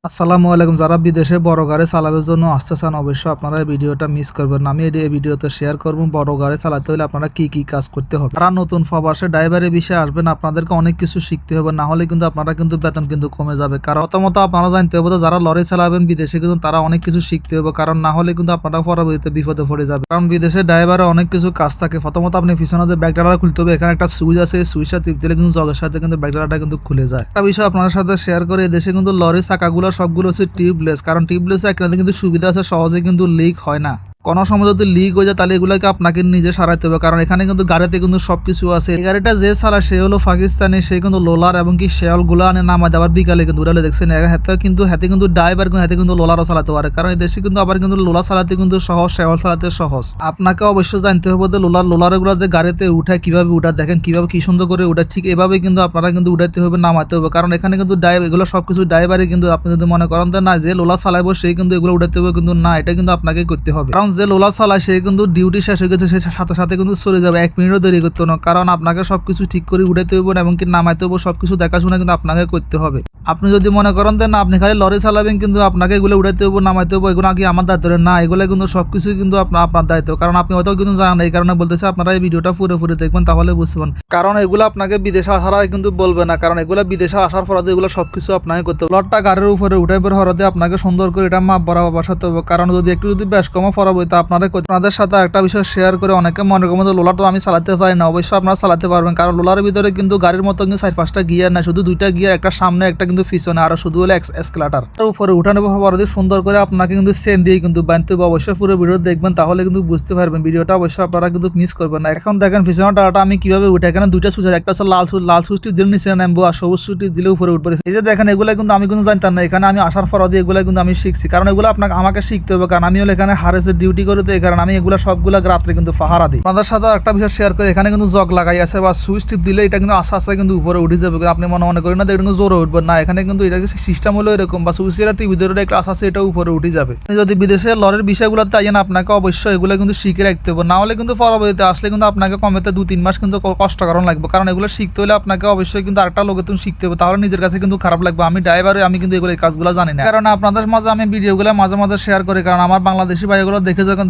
আসসালামু আলাইকুম। যারা বিদেশে বড় গাড়ি চালানোর জন্য আসতে চান অবশ্যই আপনারা এই ভিডিওটা মিস করবেন না। আমি এই ভিডিওতে শেয়ার করব বড় গাড়ি চালাতে হলে আপনারা কি কি কাজ করতে হবে। যারা নতুন প্রবাসে ড্রাইভারের বিষয়ে আসবেন আপনাদেরকে অনেক কিছু শিখতে হবে, না হলে কিন্তু আপনারা কিন্তু বেতন কিন্তু কমে যাবে। কারণ প্রথমত আপনারা জানতে হবে যারা লরি চালাবেন বিদেশে কিন্তু তারা অনেক কিছু শিখতে হবে, কারণ না হলে কিন্তু আপনারা পরবর্তীতে বিপদে পড়ে যাবে। কারণ বিদেশে ড্রাইভারে অনেক কিছু কাজ থাকে। প্রথমত আপনি পিছনে ব্যাগ ডালা খুলতে হবে, এখানে একটা সুইচ আছে, এই সুইচটা টিপ দিলে কিন্তু জগের সাথে কিন্তু ব্যাগ ডালাটা কিন্তু খুলে যায়। একটা বিষয় আপনার সাথে শেয়ার করে, দেশে কিন্তু লরি চাকাগুলো সবগুলো হচ্ছে টিউবলেস, কারণ টিউবলেস একটা কিন্তু সুবিধা আছে, সহজে কিন্তু লিক হয় না। কোনো সময় যদি লিক হয়ে যায় তাহলে এগুলোকে আপনাকে নিজে সারাইতে হবে, কারণ এখানে কিন্তু গাড়িতে কিন্তু সবকিছু আছে। এই গাড়িটা যে চালায় সে হলো পাকিস্তানি, সে কিন্তু লোলার এবং কি শেয়াল গুলো আনে নামায় দেওয়ার বিকালে কিন্তু উড়ালে দেখছেন হাতে কিন্তু ড্রাইভার হাতে কিন্তু লোলারও চালাতে পারে, কারণ এই দেশে কিন্তু আবার কিন্তু লোলার চালাতে কিন্তু সহজ, শেয়াল চালাতে সহজ। আপনাকে অবশ্যই জানতে হবে যে লোলারগুলো যে গাড়িতে উঠায় কিভাবে উঠায়, দেখেন কিভাবে কি সুন্দর করে উঠায়, ঠিক এভাবে কিন্তু আপনারা কিন্তু উঠাইতে হবে, নামাতে হবে, কারণ এখানে কিন্তু এগুলো সবকিছু ড্রাইভারই কিন্তু আপনি যদি মনে করেন না যে লোলা চালাইবো সেই কিন্তু এগুলো উঠাতে হবে, কিন্তু না, এটা কিন্তু আপনাকে করতে হবে। কারণ যে লোলা চালায় সে কিন্তু ডিউটি শেষ হয়ে গেছে, সে সাথে সাথে কিন্তু চলে যাবে, 1 মিনিটও দেরি করতে না, কারণ আপনাকে সবকিছু ঠিক করে উঠাইতে হবে এবং কি নামাইতে হবে, সবকিছু দেখাশোনা কিন্তু আপনাকে করতে হবে। আপনি যদি মনে করেন না আপনি খালি লরি চালাবেন কিন্তু আপনাকে এগুলো উঠাইতে হবে, নামাইতে হবে, এগুলো কি আমার দায়িত্ব না, এগুলো কিন্তু সবকিছু কিন্তু আপনার দায়িত্ব, কারণ আপনি হয়তো কিন্তু জানেন। এই কারণে বলতেছে আপনারা এই ভিডিওটা পুরোপুরি দেখবেন, তাহলে বুঝতে পারবেন। কারণ এগুলো আপনাকে বিদেশে আসার আগে কিন্তু বলবে না, কারণ এগুলো বিদেশে আসার পর এগুলো সবকিছু আপনাকে করতে হবে। লটটা গাড়ির উপরে উঠে বের হওয়াতে আপনাকে সুন্দর করে এটা মাপ বরাবর বসাতে হবে, কারণ যদি একটু বেশ কমও ফরাবো তা আপনাদের সাথে একটা বিষয় শেয়ার করে অনেকে মনে করেন লোলার তো আমি চালাতে পারি না, অবশ্যই আপনারা চালাতে পারবেন, কারণ লোলারের ভিতরে কিন্তু গাড়ির মতো কিন্তু 4-5টা গিয়ার না, শুধু 2টা গিয়ার, একটা সামনে একটা কিন্তু পিছনে, আর শুধু হলো এক্সকেলেটর। তার উপরে উঠানো পর সুন্দর করে আপনাকে কিন্তু চেন দিয়ে কিন্তু বাঁধতে হবে। অবশ্যই পুরো ভিডিও দেখবেন, তাহলে কিন্তু বুঝতে পারবেন। ভিডিওটা অবশ্যই আপনারা কিন্তু মিস করবেন না। এখন দেখেন পিছনে টাটা আমি কিভাবে উঠে, এখানে 2টা সুইচ আছে, একটা হচ্ছে লাল সুইচটি দিলে নিচে নামবো আর সবুজ সুইচটি দিলে উপরে উঠবো। এই যে দেখেন এগুলো কিন্তু আমি কিন্তু জানতাম না, এখানে আমি আসার পর এগুলো কিন্তু আমি শিখছি, কারণ এগুলো আমাকে শিখতে হবে, কারণ আমি হলো এখানে হারেসে ডিউটি করে, তো এই কারণে আমি এগুলো সবগুলো রাত্রে কিন্তু পাহারা দিই। আপনাদের সাথে একটা বিষয় শেয়ার করে, এখানে কিন্তু জগ লাগাই আছে বা সুইচ টিপ দিলে এটা কিন্তু আস্তে আস্তে কিন্তু উপরে উঠে যাবে, আপনি মনে করেন না এটা কিন্তু জোরে উঠবে না, এখানে কিন্তু এটা সিস্টেম হলো এরকম, বা সুইচের টিভি ধরে একটা আস্তে আস্তে এটা উপরে উঠে যাবে। যদি বিদেশে লরির বিষয়গুলো তাই না, আপনাকে অবশ্যই এগুলো কিন্তু শিখে রাখতে হবে, না হলে কিন্তু পরবর্তীতে আসলে কিন্তু আপনাকে কমেতে 2-3 মাস কিন্তু কষ্ট করানো লাগবে, কারণ এগুলো শিখতে হলে আপনাকে অবশ্যই কিন্তু আরেকটা লোকে তুমি শিখতে হবে, তাহলে নিজের কাছে কিন্তু খারাপ লাগবে। আমি ড্রাইভারে আমি কিন্তু এগুলো এই কাজগুলো জানি না, কারণ আপনাদের মাঝে আমি ভিডিওগুলো মাঝে মাঝে শেয়ার করি, কারণ আমার বাংলাদেশি ভাই এগুলো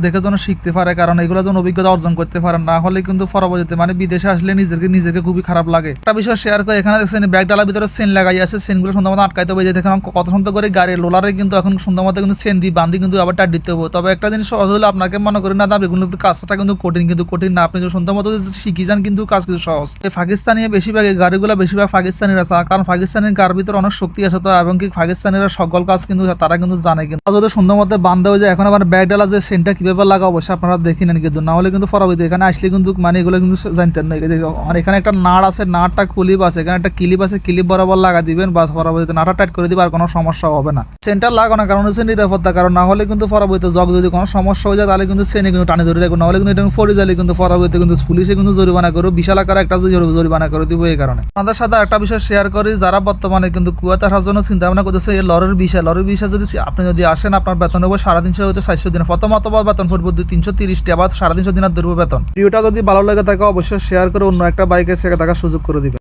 দেখে যেন শিখতে পারে, কারণ এগুলো যেন অভিজ্ঞতা অর্জন করতে পারে, না হলে কিন্তু পরবর্তীতে বিদেশে আসলে নিজেকে খুবই খারাপ লাগে। একটা বিষয় শেয়ার করে, এখানে দেখছেন ব্যাগ ডালার ভিতরে চেন লাগাই আছে, চেনগুলো সুন্দর মতো আটকাইতে হবে। যে দেখেন কত সুন্দর করে গাড়ির লোলারে কিন্তু এখন সুন্দর মতো কিন্তু চেন দিয়ে বান্ধি কিন্তু আবার টাইট দিতে হবে। তবে একটা জিনিস সহজ হলে আপনাকে মনে করেন না এগুলো কাজটা কিন্তু কঠিন না, আপনি যদি সুন্দর মতো শিখি যান কিন্তু কাজ কিন্তু সহজ। এই পাকিস্তানি বেশিরভাগ গাড়িগুলো বেশিরভাগ পাকিস্তানিরা আছে, কারণ পাকিস্তানের গাড়ির ভিতরে অনেক শক্তি আছে, তো এবং কি পাকিস্তানিরা সকল কাজ কিন্তু তারা কিন্তু জানে, কিন্তু যদি সুন্দর মতো বান্ধা হয়ে যায়। এখন আবার ব্যাগ ডালা যে চেনটা কিভাবে লাগা অবশ্যই আপনারা দেখে নেন, কিন্তু না হলে কিন্তু পরবর্তী এখানে আসলে কিন্তু এগুলো কিন্তু জানতেন না। আর এখানে একটা নাট আছে, নাটটা ক্লিপ আছে, এখানে একটা ক্লিপ আছে, ক্লিপ বরাবর লাগা দিবেন, বাস পরবর্তীতে নাটটা টাইট করে দিবে, আর কোনো সমস্যা হবে না। সেন্টার লাগানো কারণ হচ্ছে নিরাপত্তা, কারণ না হলে কিন্তু পরবর্তীতে যদি কোনো সমস্যা হয়ে যায় তাহলে কিন্তু চেনে কিন্তু টানি ধরে রাখবো, না হলে কিন্তু এটা পড়ে যাবে, কিন্তু পরবর্তীতে কিন্তু পুলিশে কিন্তু জরিমানা করবে, বিশাল আকারে একটা জরিমানা করে দিব। এই কারণে আমাদের সাথে একটা বিষয় শেয়ার করি, যারা বর্তমানে কিন্তু কুয়েতে আসার জন্য চিন্তা ভাবনা করতেছে এই লরির বিষয় যদি আপনি যদি আসেন, আপনার বেতন হবে 350 হইতে 400 দিন, প্রথমত বেতন পড়বে 330 আবার 350 দিনের ধরবো বেতন। ভিডিওটা যদি ভালো লাগে থাকে অবশ্যই শেয়ার করে অন্য একটা বাইকে শেখা থাকার সুযোগ করে দিবে।